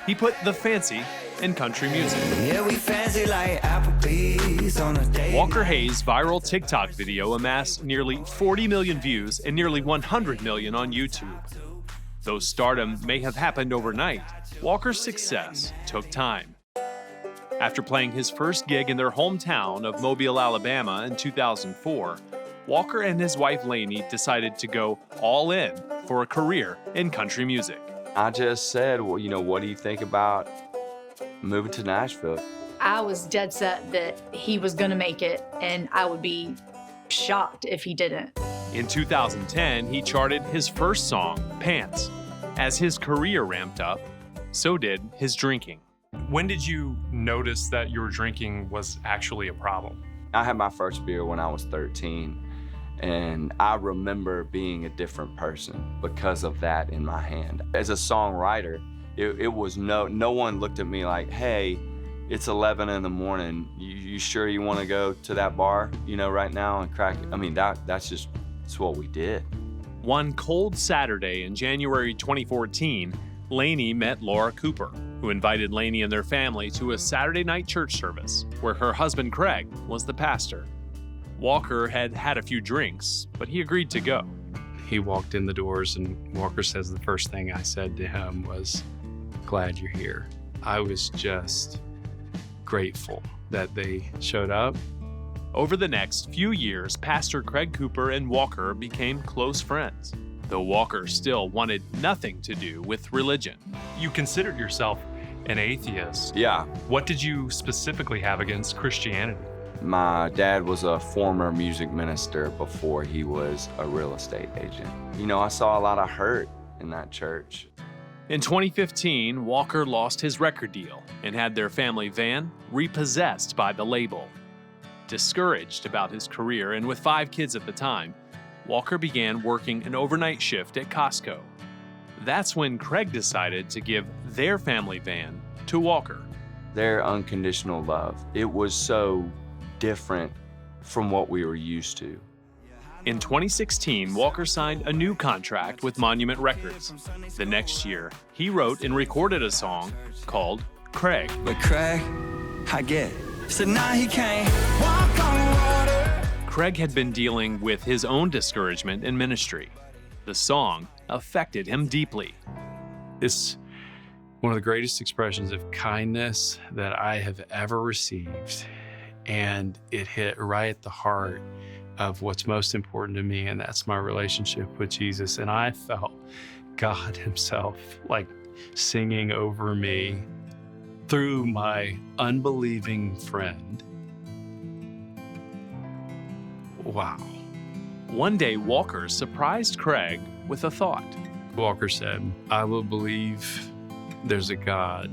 He put the fancy in country music. Yeah, we fancy like Applebee's on a date. Walker Hayes' viral TikTok video amassed nearly 40 million views and nearly 100 million on YouTube. Though stardom may have happened overnight, Walker's success took time. After playing his first gig in their hometown of Mobile, Alabama in 2004, Walker and his wife Lainey decided to go all in for a career in country music. I just said, well, what do you think about moving to Nashville? I was dead set that he was gonna make it, and I would be shocked if he didn't. In 2010, he charted his first song, Pants. As his career ramped up, so did his drinking. When did you notice that your drinking was actually a problem? I had my first beer when I was 13, and I remember being a different person because of that in my hand. As a songwriter, it was no one looked at me like, hey, it's 11 in the morning. You sure you want to go to that bar, right now and crack it? I mean, that's what we did. One cold Saturday in January 2014, Lainey met Laura Cooper, who invited Lainey and their family to a Saturday night church service where her husband Craig was the pastor. Walker had had a few drinks, but he agreed to go. He walked in the doors, and Walker says the first thing I said to him was, "Glad you're here." I was just grateful that they showed up. Over the next few years, Pastor Craig Cooper and Walker became close friends, though Walker still wanted nothing to do with religion. You considered yourself an atheist. Yeah. What did you specifically have against Christianity? My dad was a former music minister before he was a real estate agent. I saw a lot of hurt in that church. In 2015, Walker lost his record deal and had their family van repossessed by the label. Discouraged about his career and with 5 kids at the time, Walker began working an overnight shift at Costco. That's when Craig decided to give their family van to Walker. Their unconditional love, it was so different from what we were used to. In 2016, Walker signed a new contract with Monument Records. The next year, he wrote and recorded a song called Craig. But Craig, I get it. So now he can't walk on water. Craig had been dealing with his own discouragement in ministry. The song affected him deeply. It's one of the greatest expressions of kindness that I have ever received. And it hit right at the heart of what's most important to me, and that's my relationship with Jesus. And I felt God himself like singing over me through my unbelieving friend. Wow. One day, Walker surprised Craig with a thought. Walker said, "I will believe there's a God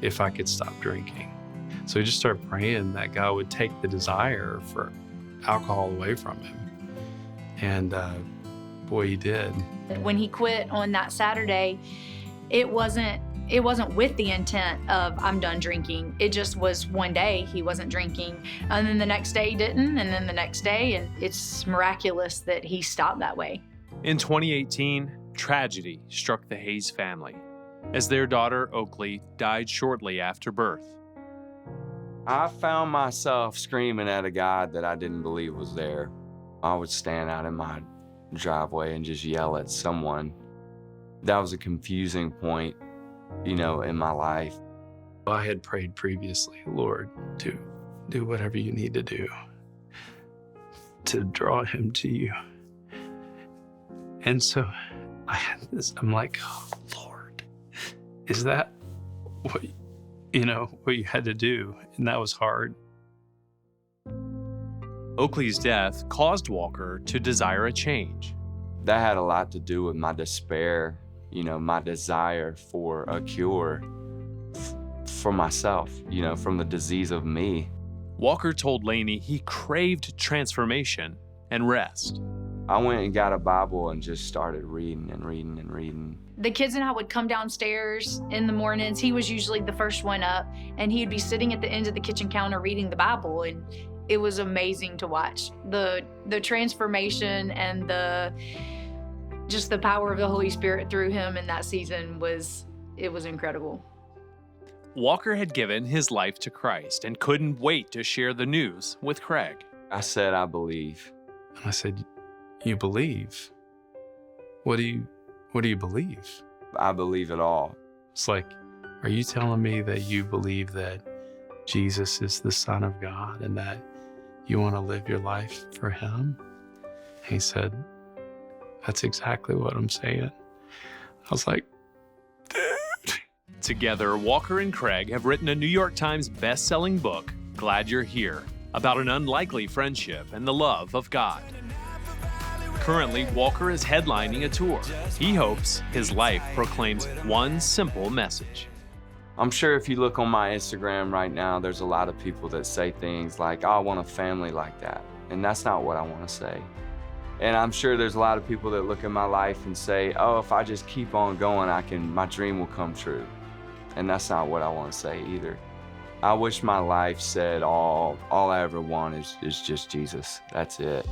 if I could stop drinking." So he just started praying that God would take the desire for alcohol away from him. And boy, he did. When he quit on that Saturday, it wasn't with the intent of I'm done drinking. It just was one day he wasn't drinking, and then the next day he didn't, and then the next day, and it's miraculous that he stopped that way. In 2018, tragedy struck the Hayes family as their daughter Oakley died shortly after birth. I found myself screaming at a God that I didn't believe was there. I would stand out in my driveway and just yell at someone. That was a confusing point, in my life. I had prayed previously, Lord, to do whatever you need to do to draw him to you. And so I had this, I'm like, oh, Lord, is that what you had to do? And that was hard. Oakley's death caused Walker to desire a change. That had a lot to do with my despair, my desire for a cure for myself, from the disease of me. Walker told Lainey he craved transformation and rest. I went and got a Bible and just started reading and reading and reading. The kids and I would come downstairs in the mornings. He was usually the first one up, and he'd be sitting at the end of the kitchen counter reading the Bible, and it was amazing to watch. The transformation and the power of the Holy Spirit through him in that season was it was incredible. Walker had given his life to Christ and couldn't wait to share the news with Craig. I said, I believe. And I said, you believe? What do you believe? I believe it all. It's like, are you telling me that you believe that Jesus is the Son of God and that you want to live your life for him? And he said, that's exactly what I'm saying. I was like, dude. Together, Walker and Craig have written a New York Times best-selling book, Glad You're Here, about an unlikely friendship and the love of God. Currently, Walker is headlining a tour. He hopes his life proclaims one simple message. I'm sure if you look on my Instagram right now, there's a lot of people that say things like, oh, I want a family like that. And that's not what I want to say. And I'm sure there's a lot of people that look at my life and say, oh, if I just keep on going, my dream will come true. And that's not what I want to say either. I wish my life said all I ever want is just Jesus. That's it.